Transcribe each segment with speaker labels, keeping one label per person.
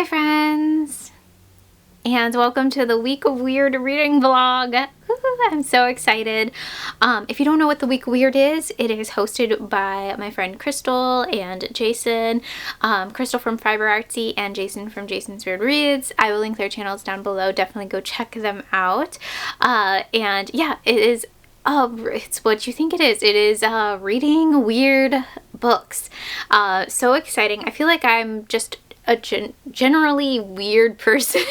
Speaker 1: Hi friends, and welcome to the Week of Weird reading vlog. I'm so excited. If you don't know what the Week of Weird is, it is hosted by my friend Crystal and Jason. Crystal from Fiber Artsy and Jason from Jason's Weird Reads. I will link their channels down below. Definitely go check them out. And yeah, it is it's what you think it is. It is reading weird books. So exciting. I feel like I'm just a generally weird person,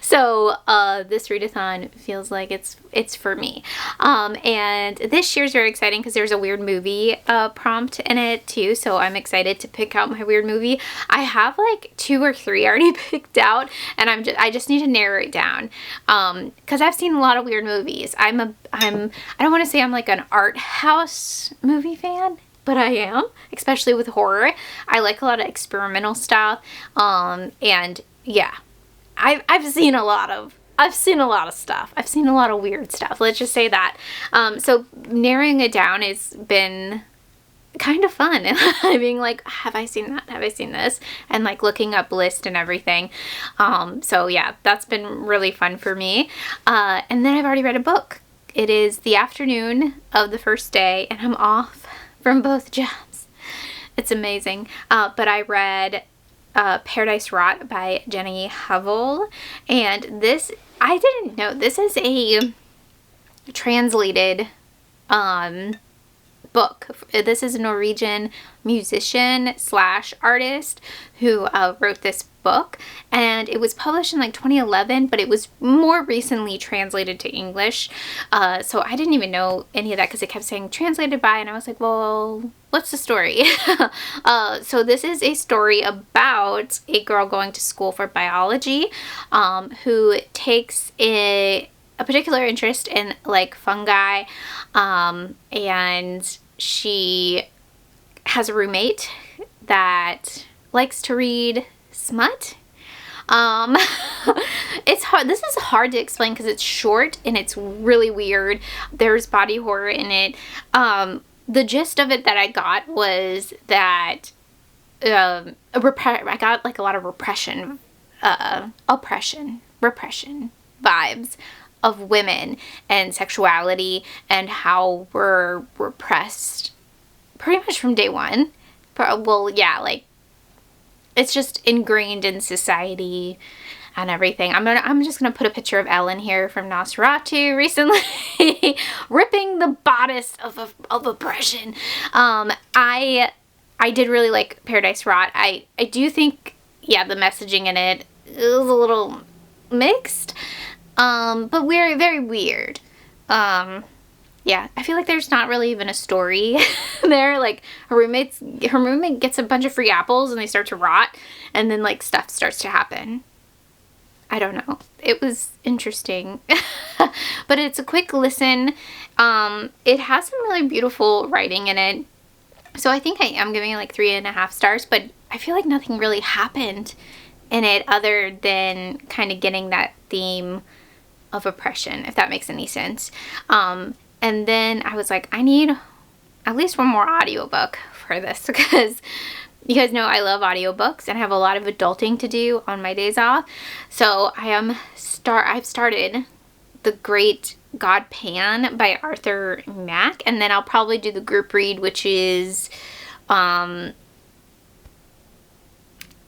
Speaker 1: so this readathon feels like it's for me. And this year's very exciting because there's a weird movie prompt in it too, so I'm excited to pick out my weird movie. I have like 2 or 3 already picked out, and I just need to narrow it down because I've seen a lot of weird movies. I don't want to say I'm like an art house movie fan, but I am, especially with horror. I like a lot of experimental stuff, and yeah, I've seen a lot of stuff. I've seen a lot of weird stuff. Let's just say that. So narrowing it down has been kind of fun, and being like, have I seen that? Have I seen this? And like looking up lists and everything. So yeah, that's been really fun for me. And then I've already read a book. It is the afternoon of the first day, and I'm off from both jobs. It's amazing. But I read Paradise Rot by Jenny Havel, and this, I didn't know, this is a translated book. This is a Norwegian musician slash artist who wrote this book, and it was published in like 2011, but it was more recently translated to English. So I didn't even know any of that because it kept saying translated by, and I was like, well, what's the story? So this is a story about a girl going to school for biology, who takes a particular interest in like fungi, and she has a roommate that likes to read smut. It's hard. This is hard to explain because it's short and it's really weird. There's body horror in it. The gist of it that I got was that I got like a lot of repression vibes of women and sexuality and how we're repressed pretty much from day one. Well, yeah, like it's just ingrained in society and everything. I'm just gonna put a picture of Ellen here from Nosferatu recently ripping the bodice of oppression. I did really like Paradise Rot. I do think, yeah, the messaging in it is a little mixed, but we're very weird. Yeah, I feel like there's not really even a story there. Like her roommate gets a bunch of free apples and they start to rot, and then like stuff starts to happen. I don't know. It was interesting. But it's a quick listen. It has some really beautiful writing in it. So I think I am giving it like 3.5 stars, but I feel like nothing really happened in it other than kind of getting that theme of oppression, if that makes any sense. And then I was like, I need at least one more audiobook for this because you guys know I love audiobooks and I have a lot of adulting to do on my days off. So I've started The Great God Pan by Arthur Mack, and then I'll probably do the group read, which is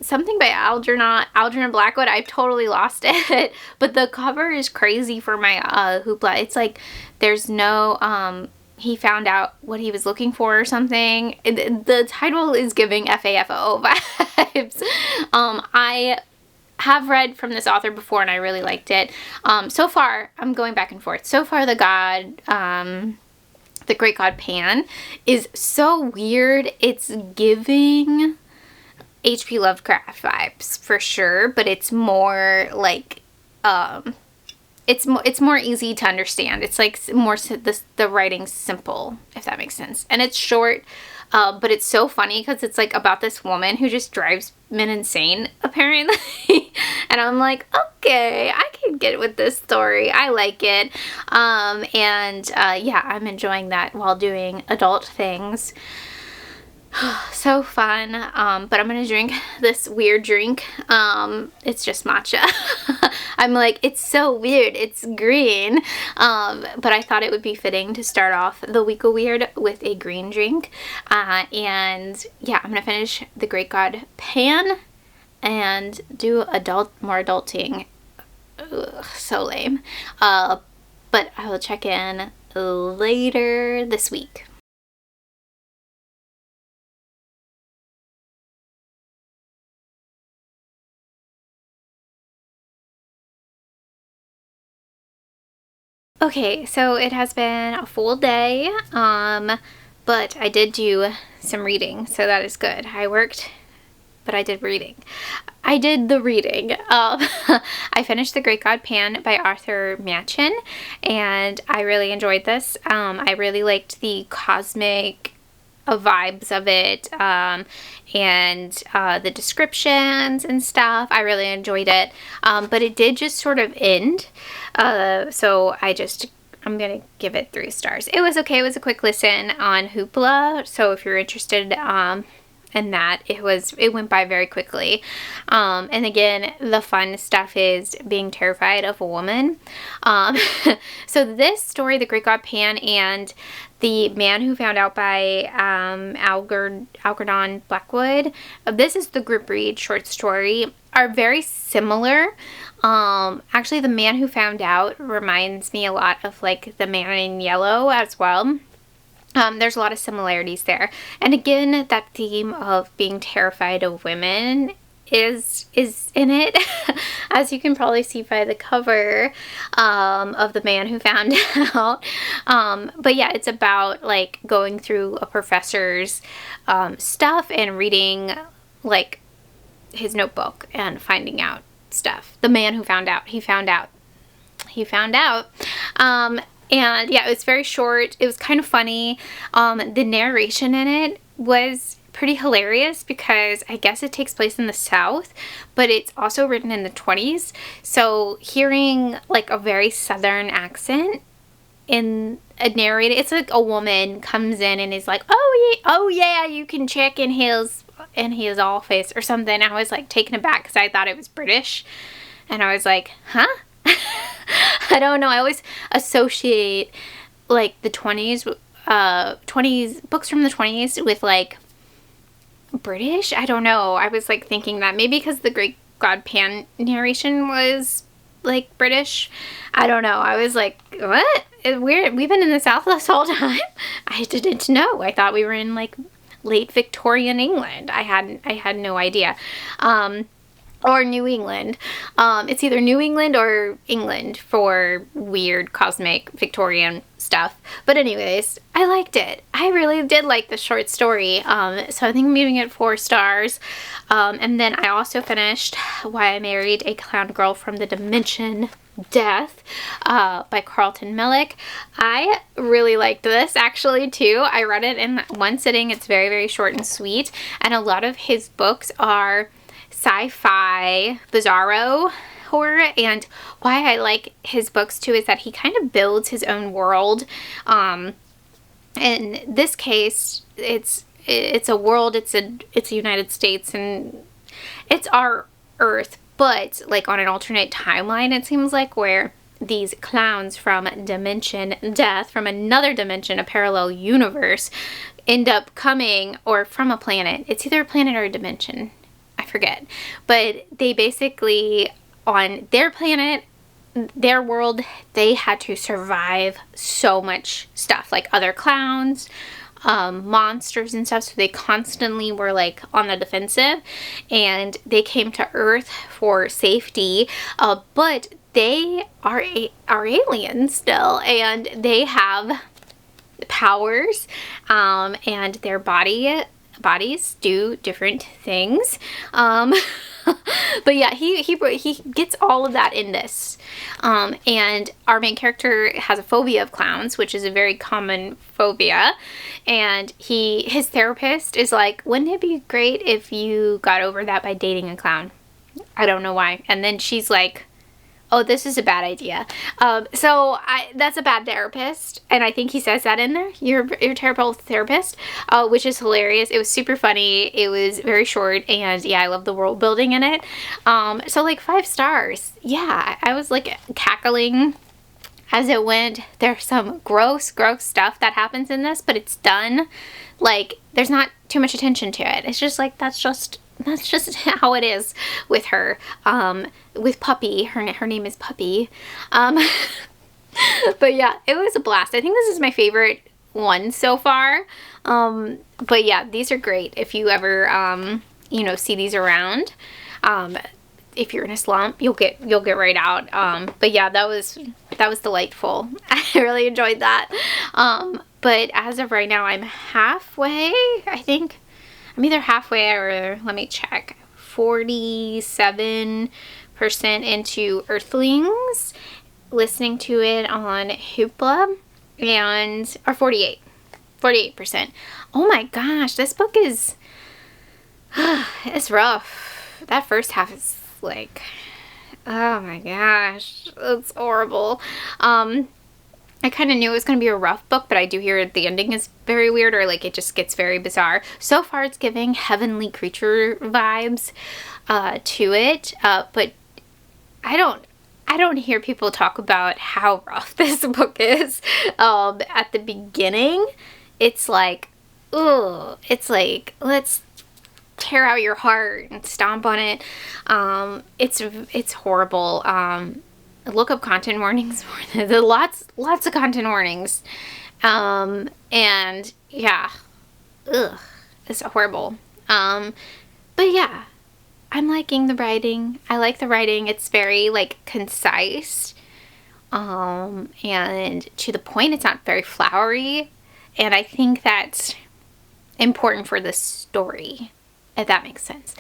Speaker 1: something by Algernon Blackwood. I've totally lost it, but the cover is crazy for my hoopla. It's like there's no he found out what he was looking for or something. The title is giving FAFO vibes. I have read from this author before and I really liked it. So far, I'm going back and forth. So far, The Great God Pan is so weird. It's giving H.P. Lovecraft vibes for sure, but it's more like it's more easy to understand. It's like more the writing's simple, if that makes sense, and it's short, but it's so funny because it's like about this woman who just drives men insane apparently. And I'm like, okay, I can get with this story. I like it. Yeah, I'm enjoying that while doing adult things. So fun. But I'm gonna drink this weird drink. It's just matcha. I'm like, it's so weird, it's green. But I thought it would be fitting to start off the week of weird with a green drink. And yeah, I'm gonna finish the Great God Pan and do more adulting. Ugh, so lame. But I will check in later this week. Okay, so it has been a full day, but I did do some reading, so that is good. I worked, but I did reading. I did the reading. I finished The Great God Pan by Arthur Machen, and I really enjoyed this. I really liked the cosmic vibes of it, and the descriptions and stuff. I really enjoyed it, but it did just sort of end, so I'm gonna give it 3 stars. It was okay. It was a quick listen on Hoopla, so if you're interested in that, it went by very quickly. And again, the fun stuff is being terrified of a woman. So this story, The Great God Pan and The Man Who Found Out by Algernon Blackwood, this is the group read short story, are very similar. Actually, The Man Who Found Out reminds me a lot of like The Man in Yellow as well. There's a lot of similarities there. And again, that theme of being terrified of women is in it, as you can probably see by the cover of The Man Who Found Out. But yeah, it's about like going through a professor's stuff and reading like his notebook and finding out stuff. The man who found out, he found out. And yeah, it was very short. It was kind of funny. The narration in it was pretty hilarious because I guess it takes place in the South, but it's also written in the 20s. So hearing like a very Southern accent in a narrator, it's like a woman comes in and is like, oh yeah, you can check in his office or something. I was like taken aback because I thought it was British, and I was like, huh? I don't know. I always associate like the 20s books from the 20s with like British. I don't know. I was like thinking that maybe because the Great God Pan narration was like British. I don't know. I was like, what? It's weird. We've been in the South this whole time. I didn't know. I thought we were in like late Victorian England. I had no idea. Or New England. It's either New England or England for weird cosmic Victorian stuff. But anyways, I liked it. I really did like the short story. So I think I'm giving it 4 stars. And then I also finished Why I Married a Clown Girl from the Dimension Death by Carlton Mellick. I really liked this actually too. I read it in one sitting. It's very, very short and sweet. And a lot of his books are sci-fi, bizarro horror, and why I like his books too is that he kind of builds his own world. In this case, it's a world, it's a United States, and it's our Earth, but like on an alternate timeline, it seems like, where these clowns from Dimension Death, from another dimension, a parallel universe, end up coming, or from a planet. It's either a planet or a dimension. I forget. But they basically, on their planet, their world, they had to survive so much stuff, like other clowns, monsters and stuff, so they constantly were like on the defensive, and they came to Earth for safety, but they are aliens still, and they have powers, and their bodies do different things. But yeah, he gets all of that in this. And our main character has a phobia of clowns, which is a very common phobia. And his therapist is like, wouldn't it be great if you got over that by dating a clown? I don't know why. And then she's like, oh, this is a bad idea. That's a bad therapist, and I think he says that in there. You're a terrible therapist, which is hilarious. It was super funny. It was very short, and yeah, I love the world building in it. So like 5 stars. Yeah, I was like cackling as it went. There's some gross stuff that happens in this, but it's done. Like, there's not too much attention to it. It's just like, that's just how it is with her. With Puppy, her name is Puppy. But yeah, it was a blast. I think this is my favorite one so far. But yeah, these are great if you ever, you know, see these around. If you're in a slump, you'll get right out. But yeah, that was delightful. I really enjoyed that. But as of right now, I'm halfway, I think. I'm either halfway or, let me check, 47% into Earthlings, listening to it on Hoopla, or 48%. Oh my gosh, this book is, it's rough. That first half is like, oh my gosh, it's horrible. I kind of knew it was going to be a rough book, but I do hear the ending is very weird, or like it just gets very bizarre. So far it's giving heavenly creature vibes to it, but I don't hear people talk about how rough this book is. At the beginning, it's like, ugh, it's like, let's tear out your heart and stomp on it. It's horrible. Look up content warnings for this. Lots of content warnings. And yeah, ugh, it's horrible. But yeah, I'm liking the writing. I like the writing. It's very like concise, and to the point. It's not very flowery, and I think that's important for the story, if that makes sense.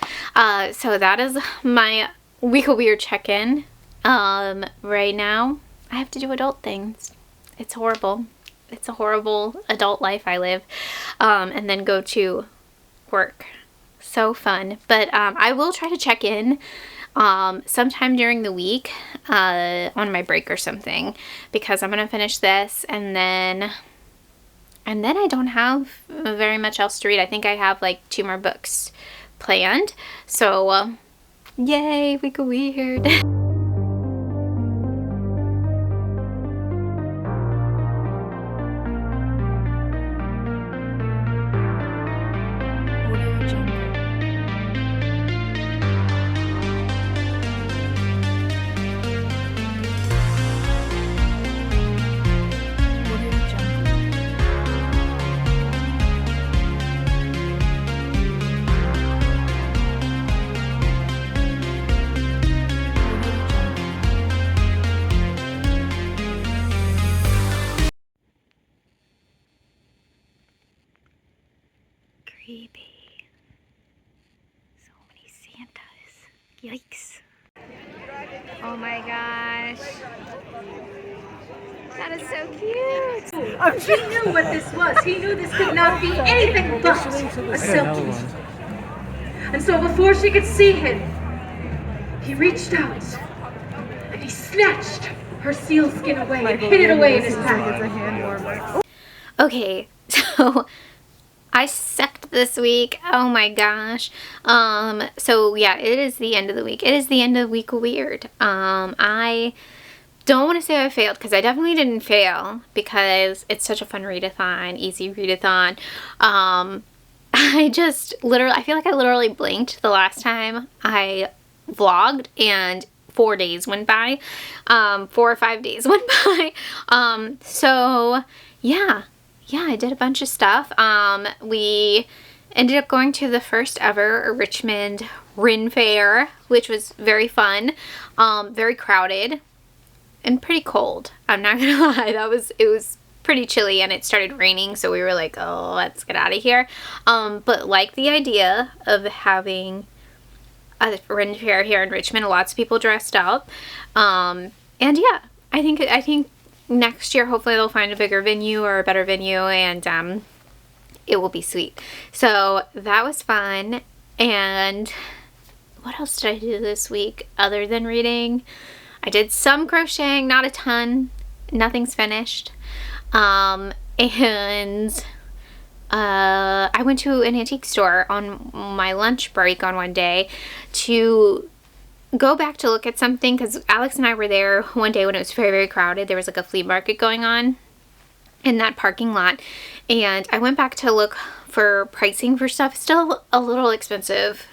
Speaker 1: So that is my Week of Weird check-in. Right now I have to do adult things. It's horrible. It's a horrible adult life I live, and then go to work. So fun. But I will try to check in sometime during the week, on my break or something, because I'm gonna finish this, and then I don't have very much else to read. I think I have like 2 more books planned. So yay, Week of Weird. Creepy. So many Santas. Yikes. Oh my gosh. That is so cute.
Speaker 2: He knew what this was. He knew this could not be anything but a silk. And so before she could see him, he reached out and he snatched her sealskin away and hid it away in his pack.
Speaker 1: Okay, so I sucked this week. Oh my gosh. So yeah, it is the end of the week. It is the end of Week of Weird. I don't want to say I failed, because I definitely didn't fail, because it's such a fun readathon, easy readathon. I feel like I literally blinked the last time I vlogged and 4 days went by. 4 or 5 days went by. So yeah, I did a bunch of stuff. We ended up going to the first ever Richmond Ren Fair, which was very fun, very crowded and pretty cold. I'm not gonna lie, it was pretty chilly, and it started raining, so we were like, oh, let's get out of here. But like the idea of having a Ren Fair here in Richmond, lots of people dressed up, and yeah, I think next year hopefully they'll find a bigger venue or a better venue, and it will be sweet. So that was fun. And what else did I do this week other than reading? I did some crocheting, not a ton. Nothing's finished. And I went to an antique store on my lunch break on one day to go back to look at something, because Alex and I were there one day when it was very, very crowded. There was like a flea market going on in that parking lot, and I went back to look for pricing for stuff. Still a little expensive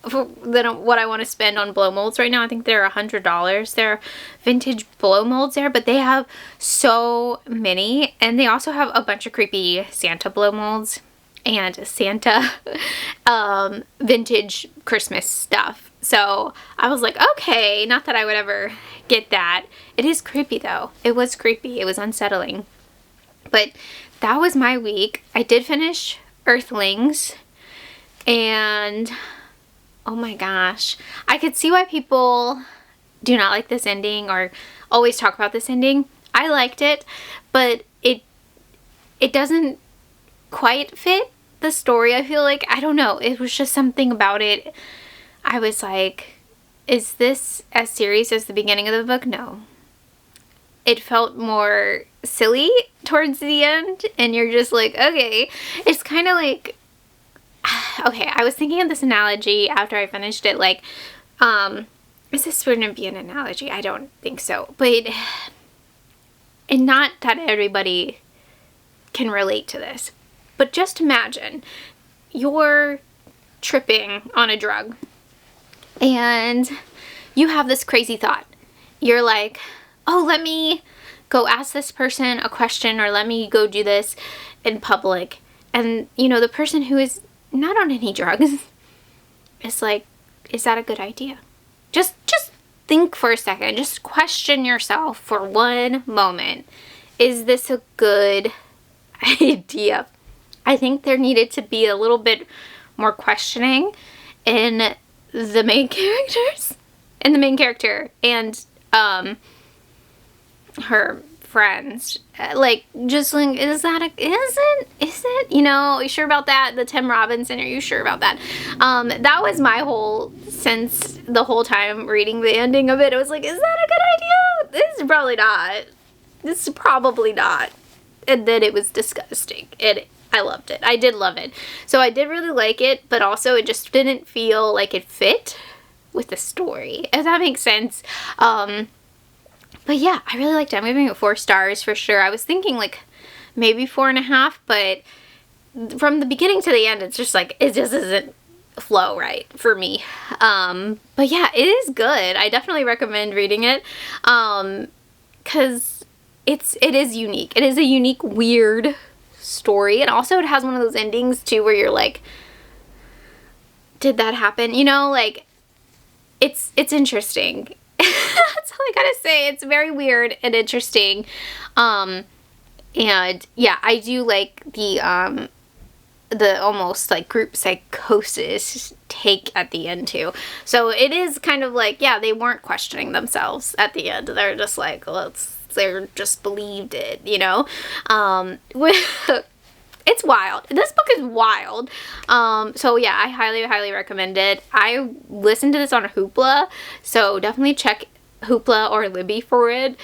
Speaker 1: than what I want to spend on blow molds right now. I think they're $100. They're vintage blow molds there, but they have so many, and they also have a bunch of creepy Santa blow molds and Santa vintage Christmas stuff. So I was like, okay, not that I would ever get that. It is creepy though. It was creepy. It was unsettling. But that was my week. I did finish Earthlings, and oh my gosh, I could see why people do not like this ending or always talk about this ending. I liked it, but it doesn't quite fit the story. I feel like, I don't know, it was just something about it. I was like, is this as serious as the beginning of the book? No. It felt more silly towards the end, and you're just like, okay. It's kind of like, okay, I was thinking of this analogy after I finished it, like, is this going to be an analogy? I don't think so, but, and not that everybody can relate to this, but just imagine you're tripping on a drug, and you have this crazy thought. You're like, oh, let me go ask this person a question, or let me go do this in public, and, you know, the person who is not on any drugs is like, is that a good idea? Just think for a second. Just question yourself for one moment. Is this a good idea? I think there needed to be a little bit more questioning in the main characters, in the main character and her friends. Like, just like, is it, you know, are you sure about that? The Tim Robinson, are you sure about that? That was my whole sense the whole time reading the ending of it. It was like, is that a good idea? This is probably not. This is probably not. And then it was disgusting. I loved it. I did love it. So I did really like it, but also it just didn't feel like it fit with the story, if that makes sense. But yeah, I really liked it. I'm giving it 4 stars for sure. I was thinking like maybe 4.5, but from the beginning to the end, it's just like, it just isn't flow right for me. But yeah, it is good. I definitely recommend reading it, because it is unique. It is a unique, weird story, and also it has one of those endings too where you're like, did that happen? You know, like, it's interesting. That's all I gotta say. It's very weird and interesting. And yeah, I do like the almost like group psychosis take at the end too. So it is kind of like, yeah, they weren't questioning themselves at the end. They're just like, they just believed it, you know? It's wild. This book is wild. So yeah, I highly, highly recommend it. I listened to this on Hoopla, so definitely check Hoopla or Libby for it,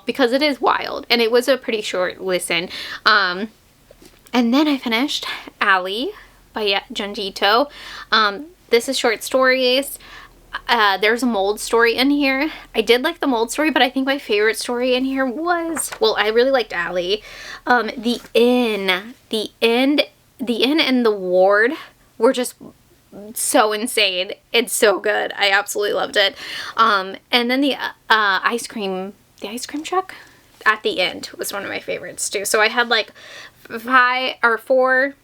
Speaker 1: because it is wild, and it was a pretty short listen. And then I finished Allie by Junjito. This is short stories. There's a mold story in here. I did like the mold story, but I think my favorite story in here was, well, I really liked Allie. The inn and the ward were just so insane. It's so good. I absolutely loved it. And then the ice cream truck at the end was one of my favorites too. So I had like 4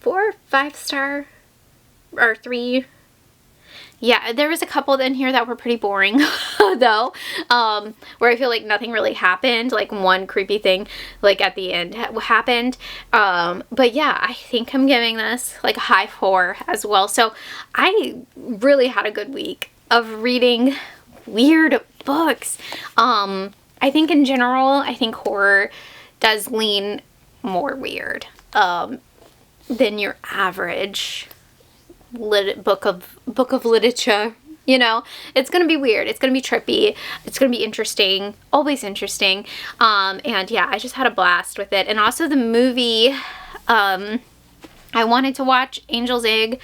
Speaker 1: 5-star or 3. Yeah, there was a couple in here that were pretty boring, though, where I feel like nothing really happened, like one creepy thing, like, at the end happened, but yeah, I think I'm giving this, like, a high 4 as well. So I really had a good week of reading weird books. I think in general, I think horror does lean more weird, than your average book of literature, You know, it's gonna be weird. It's gonna be trippy. It's gonna be interesting. Always interesting. And yeah, I just had a blast with it. And also the movie, I wanted to watch Angel's Egg.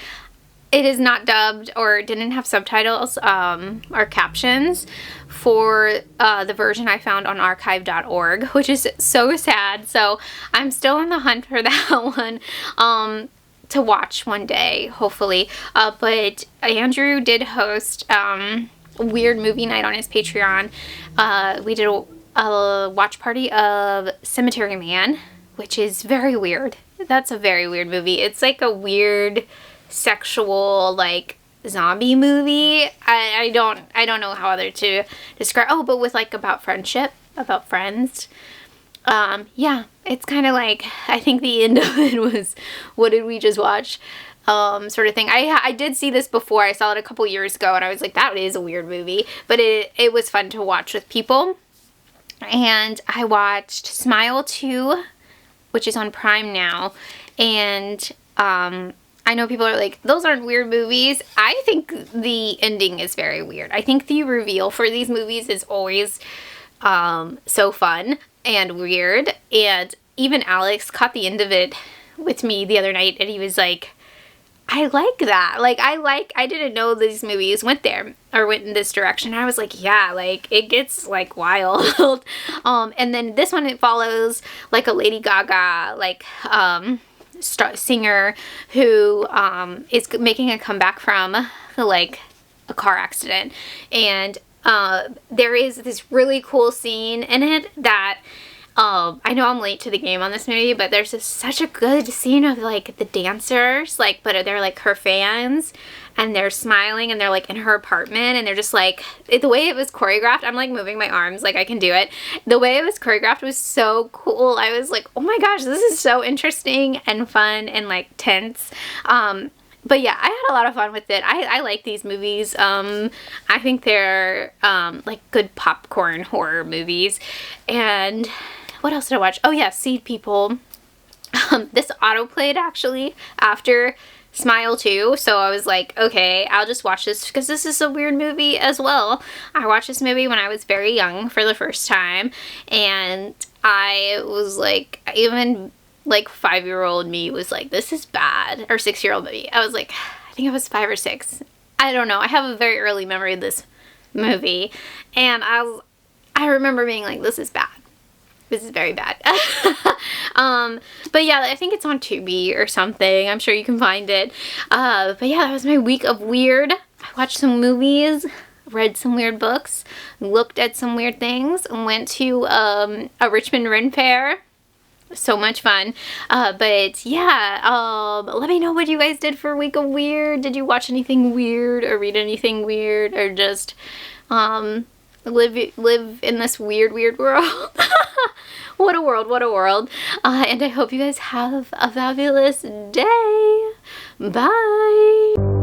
Speaker 1: It is not dubbed or didn't have subtitles or captions for the version I found on archive.org, which is so sad. So I'm still on the hunt for that one to watch one day, hopefully. But Andrew did host a weird movie night on his Patreon. We did a watch party of Cemetery Man, which is very weird. That's a very weird movie. It's like a weird sexual, like, zombie movie. I don't know how other to describe. Oh, but with like about friendship, about friends. Yeah, it's kind of like, I think the end of it was, what did we just watch? Sort of thing. I did see this before. I saw it a couple years ago and I was like, that is a weird movie, but it was fun to watch with people. And I watched Smile 2, which is on Prime now, and I know people are like, those aren't weird movies. I think the ending is very weird. I think the reveal for these movies is always so fun and weird. And even Alex caught the end of it with me the other night, and he was like, I like that. Like, I didn't know these movies went there or went in this direction. I was like, yeah, like, it gets like wild. And then this one, it follows like a Lady Gaga, like, singer who is making a comeback from like a car accident, and there is this really cool scene in it that I know I'm late to the game on this movie, but there's such a good scene of like the dancers, like, but they're like her fans, and they're smiling, and they're like in her apartment, and they're just like, the way it was choreographed, I'm like moving my arms like I can do it. The way it was choreographed was so cool. I was like, oh my gosh, this is so interesting and fun and like tense. But yeah, I had a lot of fun with it. I like these movies. I think they're like good popcorn horror movies. And what else did I watch? Oh yeah, Seed People. This auto-played actually after Smile 2, so I was like, okay, I'll just watch this because this is a weird movie as well. I watched this movie when I was very young for the first time, and I was like, even like 5-year-old me was like, this is bad, or 6-year-old me. I was like, I think I was 5 or 6. I don't know. I have a very early memory of this movie, and I remember being like, this is bad. This is very bad. But yeah, I think it's on Tubi or something. I'm sure you can find it. But yeah, that was my week of weird. I watched some movies, read some weird books, looked at some weird things, and went to a Richmond Ren Fair. So much fun. But yeah, let me know what you guys did for a week of weird. Did you watch anything weird or read anything weird, or just live in this weird world? What a world, what a world. And I hope you guys have a fabulous day. Bye.